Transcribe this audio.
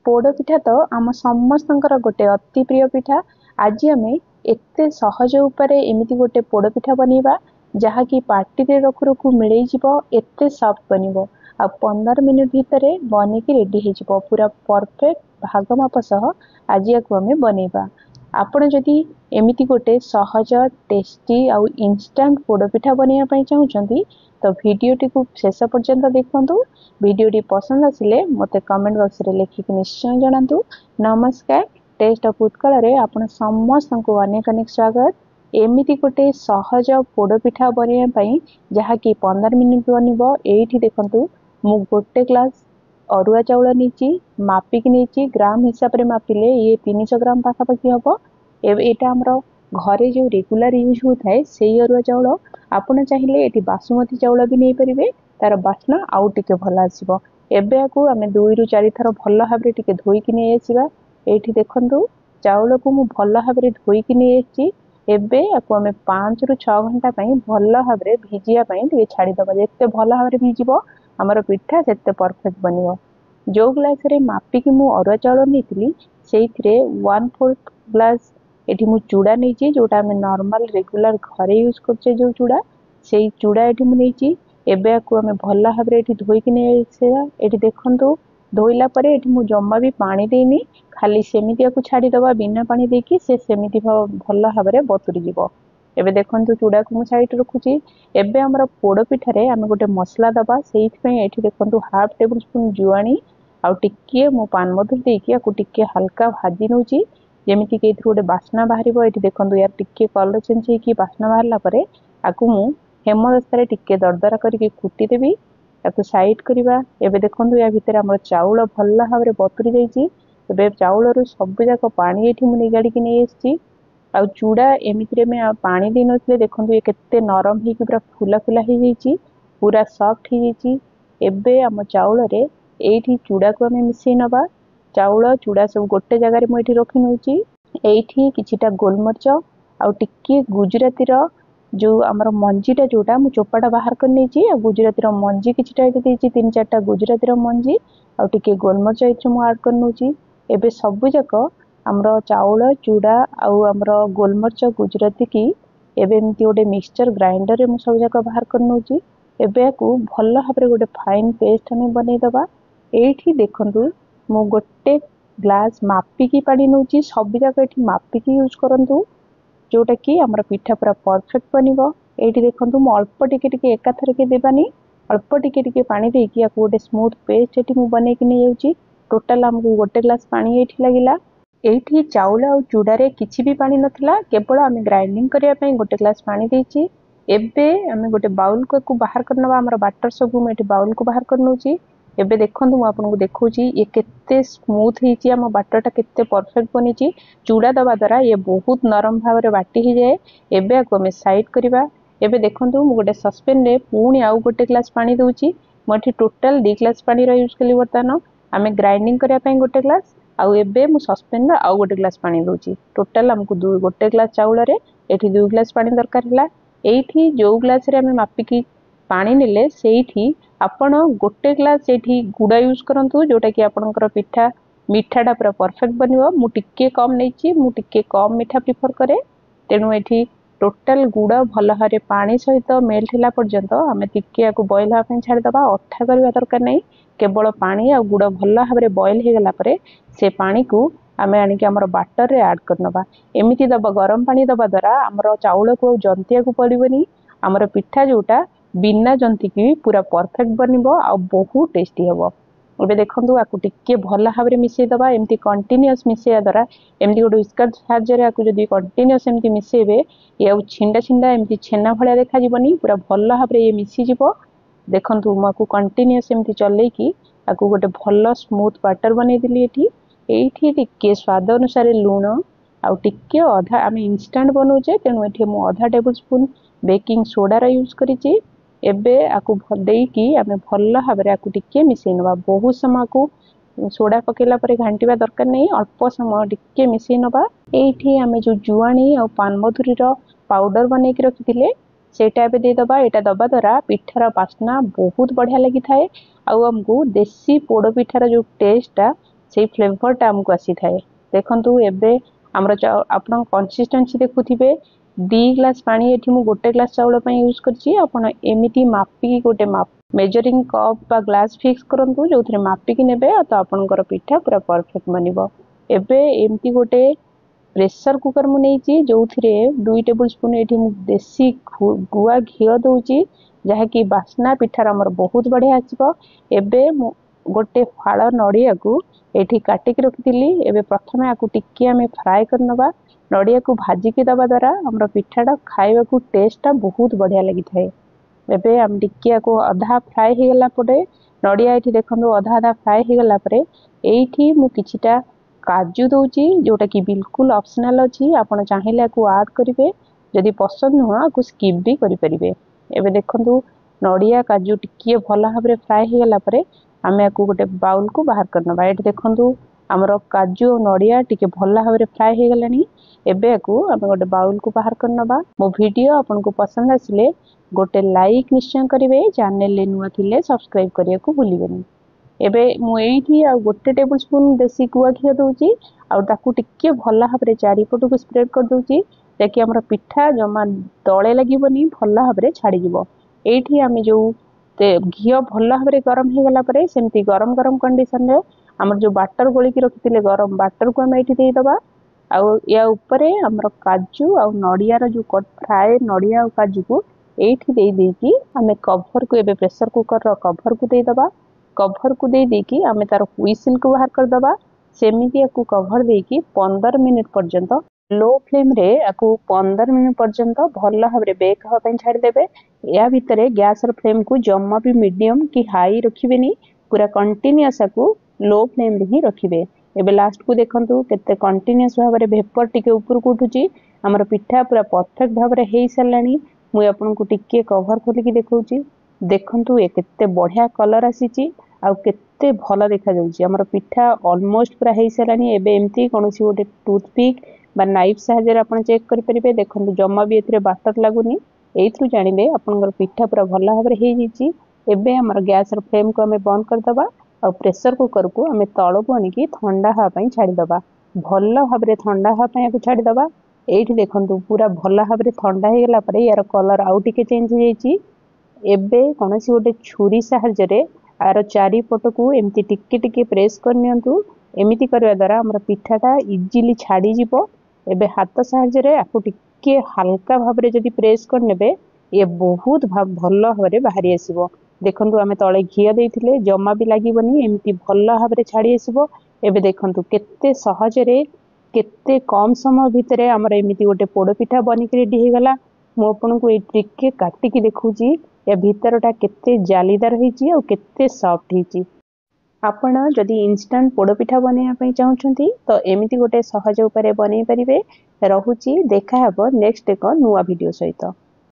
पोड़ पिठा तो आम समस्तंकर गोटे अति प्रिय पिठा। आज आम एते सहज उपरे एमती गोटे पोड़ पिठा बनइबा जहाँकि पार्टी रखु रखु मिल एते सॉफ्ट बनिबो आ 15 मिनिट भितर बनिकी रेडी हो पूरा परफेक्ट भाग माप सह आज या आम बनइबा। आपण जदि एमती गोटे सहज टेस्टी आउ इंस्टेंट पोड़ पिठा बनइबा चाहूँगी तो वीडियोटी को शेष पर्यंत देखंतु। वीडियोटी पसंद आसिले मते कमेंट बॉक्स रे लिखिक निश्चय जणातु। नमस्कार। टेस्ट ऑफ उत्कल रे आपण समस्त को अनेक अनेक स्वागत। एमिति गोटे सहज पोड़ पिठा बनइबा जहाँ कि 15 मिनिट बनिबो। एठी देखंतु मु गोटे ग्लास अरुआ चाउल नीची मापिक नीची ग्राम हिसाब रे मापिले ये 300 ग्राम पाखापाखि हम। एटा हमरो घरे जो रेगुलर यूज होता है से अरुआ चाउल। आपण चाहिए ये बासुमती चाउल भी नहीं पारे तार बास्ना आउ टिके भल आसो। एबे आकु आमे 2 रु 4 थर भल भाव टिके धोईकी नहीं आसीबा। एठी देखंतु चाउल को मु भल भाव धोईकी नहीं आसी। एबे आकु आमे 5 रु 6 घंटा भल भाव भिजिया टिके छाड़ी दबा। जेते भल भाव भिजिबो हमर पिठा सेते परफेक्ट बनिबो। जो ग्लास रे मापिकी मु अरुआ चाउल नीतिली सेइथिरे 1/4 ग्लास एठी मु चूड़ा नीची जोटा आमे नॉर्मल रेगुलर घरे यूज करछे जो चूड़ा सेई चूड़ा एठी मु नीची। एबे आकु आमे भल भाव एठी धोईकी नहीं आसीबा। एठी देखंतु धोइला परे एठी मु जम्मा भी पानी देनी खाली सेमिति आकु छाड़ी दबा बिना पानी देकी से सेमिति भल भाव बतुरी जिवो। एबे देखंतु चूड़ा को मु साइड रखुची। एबे हमर पोड़ पिठा रे आमे गोटे मसला दबा सेइथ पई एठी देखंतु हाफ टेबल स्पून जुआनी आ टिके मु पान मधुर देकी आकु टिके हल्का भाजी नउची जेमिति के गोटे बास्ना बाहरिबो। एठी देखंतु यार टिके कलर चेंज हेकी बास्ना बाहरला परे आकु मु हेमदस्ता रे टिके दरदरा करके कुटी देबी ताकू साइड करबा। एबे देखंतु या भितर हमर चाउल भल भाव बतुरी जाईची। एबे चाउल रु सब जाक पानी एठी मु निगाड़ी के नहीं आसी। आ चूड़ा एमिति रे में पानी दे नथले देखंतु ये केते नरम हे कि पूरा फुला फुला हे जाईची पूरा सॉफ्ट हे जाईची। एबे हम चाउल रे एठी चूड़ा को हमें मिसई नबा। चाउल चूड़ा सब गोटे जगह रे मु एठी रखि नउची। एठी किछिटा गोलमरच आ टिके गुजराती रो जो आमर मंजीटा जोटा मु चोपाटा बाहर कर नेची आ गुजराती रो मंजी किछिटा एठी देची 3-4टा गुजराती रो मंजी आ टिके गोलमरच एठी मु ऐड कर नउची। एबे सब जाक आमर चाउल चूड़ा आ आमर गोलमरच गुजराती की एबे एमती गोटे मिक्सचर ग्राइंडर रे मु सब जाक बाहर कर नउची। एबे आकु भल भाबरे गोटे फाइन पेस्ट हमें बनै दबा। एठी देखंतु मु गोटे ग्लास मापिकी पानी नउची सब जाक एठी मापिकी यूज करंतु जोटा कि हमर पिठा पूरा परफेक्ट बनिबो। एठी देखंतु मु अल्प टिके टिके एकाथर के देबानी अल्प टिके टिके पानी देकी आकु गोटे स्मूथ पेस्ट एठी मु बनै कि नै जाउची। टोटल हमकु गोटे ग्लास पानी एठी लागिला। एठी चाउल आ चूड़ा रे किछि भी पानी नथिला केवल आमे ग्राइंडिंग करिया पई गोटे ग्लास पानी देची। एबे आमे गोटे बाउल को बाहर करनबा हमर बैटर सब मु एठी बाउल को बाहर करनउची। एबे देखंतु मु आपन को देखौची ये केते स्मूथ हिची हम बैटरटा केते परफेक्ट बनिची। चूड़ा दबा द्वारा ये बहुत नरम भाव रे बाटी ही जाए। एबे आकु हमें साइड करबा। एबे देखंतु मु गोटे सस्पेन रे पुणी आउ गोटे ग्लास पानी दउची। मु एठी टोटल 2 ग्लास पानी रा यूज कली। बर्तमान आमे ग्राइंडिंग करिया पई गोटे ग्लास आउ एबे मु सस्पेन रा आउ गोटे ग्लास पानी दउची। टोटल हमकु गोटे ग्लास चाउल रे एठी 2 ग्लास पानी दरकार हला। एठी जो ग्लास रे हमें मापिकी पानी नेले सेठी आपण गोटे ग्लास एठी गुड़ा यूज करंतु जोटा कि आपनकर पिठा मिठाटा पूरा परफेक्ट बनिबो। मु टिके कम नैची मु टिके कम मिठा प्रिफर करे तेनु एठी टोटल गुड़ा भल भारे पानी सहित मेल्ट होला पर्यंत आमे टिके आकु बॉईल हा पई छाड़ दबा। अठा करबा दरकार नै केवल पानी आ गुड़ा भल भारे बॉईल हे गला परे से पानी को आमे आनी के हमर बैटर रे ऐड करनबा। एमिति दबा गरम पानी दबा द्वारा हमर चाउल को जंतिया को पड़िबनी। हमर पिठा जोटा बिना जंती की पूरा परफेक्ट बनिबो आ बहुत टेस्टी हेबो। एबे देखंतु आकु टिके भल भाबरे मिसई दबा। एमती कंटीन्यूअस मिसैया द्वारा एमती गोटे व्हिस्कर साहाय्य रे आकु जदी कंटीन्यूअस एमती मिसैबे ये आ छिंडा छिंडा एमती छेना भलिया देखा जिवनी पूरा भल भाबरे ये मिसी जिवो। देखंतु म आकु कंटीन्यूअस एमती चलै की आकु गोटे भल स्मूथ बैटर बनै दिली। एठी टिके स्वाद अनुसार लूण आ टिके आधा आमे इंस्टेंट बनौचे तेनु एठी मु आधा टेबल स्पून बेकिंग सोडा रा यूज करिची। एबे आकु देकी आमे भल भाबरे आकु टिके मिसै नबा। बहुत समय को सोडा पकेला परे घांटीबा दरकार नै अल्प समय टिके मिसै नबा। एठी आमे जो जुआनी आ पान मधुरी रो पाउडर बनै के रखिथिले सेटा एबे दे दबा। एटा दबा द्वारा पिठार बास्ना बहुत बढ़िया लागि थाए आ हमकु देसी पोड़ पिठार जो टेस्टटा से फ्लेवरटा आमको आसी थाए। देखंतु एबे हमर आपण कंसिस्टेंसी देखुथिबे 2 ग्लास पानी एठी मु गोटे ग्लास चाउल पई यूज करछि। आपण एमिति मापी गोटे माप मेजरिंग कप बा ग्लास फिक्स करंतु जोथरे मापी कि नेबे तो आपनकर पिठा पूरा परफेक्ट बनिबो। एबे एमिति गोटे प्रेशर कुकर मु नेछि जोथरे 2 टेबल स्पून एठी मु देसी गुआ घियो दउछि जहा कि बास्ना पिठार हमर बहुत बढ़िया आछिबो। एबे मु गोटे फाळ नडिया को एठी काटि के रखितिली। एबे प्रथमे आकु टिक्की हमें फ्राई करनबा। नडिया को भाजी के दबा द्वारा हमर पिठाटा खाइबा को टेस्टटा बहुत बढ़िया लागि थाए। एबे हम टिक्किया को आधा फ्राई हे गला परे नडिया एठी देखंदो आधा आधा फ्राई हे गला परे एठी मु किछिटा काजू दउछि जोटा कि बिल्कुल ऑप्शनल अछि। आपण चाहेले को ऐड करिवे, जदि पसंद नुआ को स्किप भी करि परिबे। एबे देखंदो नडिया काजू टिक्की भला भाबरे फ्राई हे गला परे हमें को गोटे बाउल को बाहर करनबा। एठी देखंदो हमर काजू और नडिया टिके भला भाबरे फ्राई हे गलानी। एबे को हमें गोटे बाउल को बाहर करनबा। मो वीडियो आपन को पसंद आसिले गोटे लाइक निश्चय करिवे, चैनल ले नुआ थिले सब्सक्राइब करिया को भूलिबेनी। एबे मु एठी आ गोटे टेबल स्पून देसी गुआ घियो दउछि आ ताकू टिके भला भाबरे चारि पटु को स्प्रेड कर दउछि ताकि हमर पिठा जमा तळे लागिबोनी भला भाबरे छाडी जिवो। एठी हमें जो घियो भला भाबरे गरम हे गला परे सेमती गरम गरम कंडीशन रे हमर जो बाटर गोली की रखितिले गरम बाटर को हम एठी देई दबा। आ या ऊपरे हमर काजू आ नडिया रो जो फ्राई नडिया और काजू को एठी देई देकी हमें कवर को एबे प्रेशर कुकर रो कवर को देई दबा। कवर को देई देकी हमें तार व्हिसिल को बाहर कर दबा। सेमिति आकु कवर देकी 15 मिनिट पर्यंत लो फ्लेम रे आकु 15 मिनिट पर्यंत भल्ला भाबरे बेक हो पई छाडी देबे। या भितरे गैस रो फ्लेम को जम्मा भी मीडियम की हाई रखिबेनी, पूरा कंटीन्यूअस आकु लो फ्लेम रे ही रखिबे। एबे लास्ट को देखंतु केते कंटीन्यूअस भाबरे वेपर टिके ऊपर को उठुची। हमर पिठा पूरा परफेक्ट भाबरे हेई सलानी। मु आपन को टिके कवर खोली की देखौची। देखंतु ए केते बढ़िया कलर आसीची आ केते भलो देखा जाउची। हमर पिठा ऑलमोस्ट पूरा हेई सलानी। एबे एम्ति कोनोसी गोटे टूथपिक बा नाइफ सहायरे आपण चेक करि परिबे। देखंतु जम्मा भी एथरे बाटर लागुनी। एथरु जानिबे आपनकर पिठा पूरा भलो भाबरे हेई जिची। एबे हमर गैस रो फ्लेम को हमें बंद कर दबा और प्रेशर कुकर को हमें तळो को आनी ठंडा हा पई छाडी दबा। भलो भाबरे ठंडा हा पई को छाडी दबा। एठी देखंतु पूरा भलो भाबरे ठंडा हे गला परे यार कलर आउ टिके चेंज हो जाईची। एबे कोनोसी गोटे छुरी सहायरे आरो चारि पट को एम्ति टिके टिके प्रेस कर नियंतु। एमिति करबा द्वारा हमर पिठाटा इजीली छाडी जिवो। एबे हाथ सहायरे आकु टिके हल्का भाबरे जदि प्रेस कर नेबे ये बहुत भलो भाबरे बाहरी आसीबो। देखंतु हमें तळे घिया देइथिले जम्मा भी लागिबोनी, एमिति भलो भाबरे छाडी आसीबो। एबे देखंतु केते सहजरे केते कम समय भितरे हमर एमिति गोटे पोड़ पिठा बनी के रेडी हे गला। मो आपन को ए टिके काटी की देखौची या भीतरटा केते जालीदार हेची और केते सॉफ्ट हेची। आपण जदि इंस्टेंट पोड़ पिठा बनेया पई चाहुचंती तो एमिति गोटे सहज उपाय बनै परिबे। रहुची देखा हबो नेक्स्ट एक नुवा वीडियो सहित।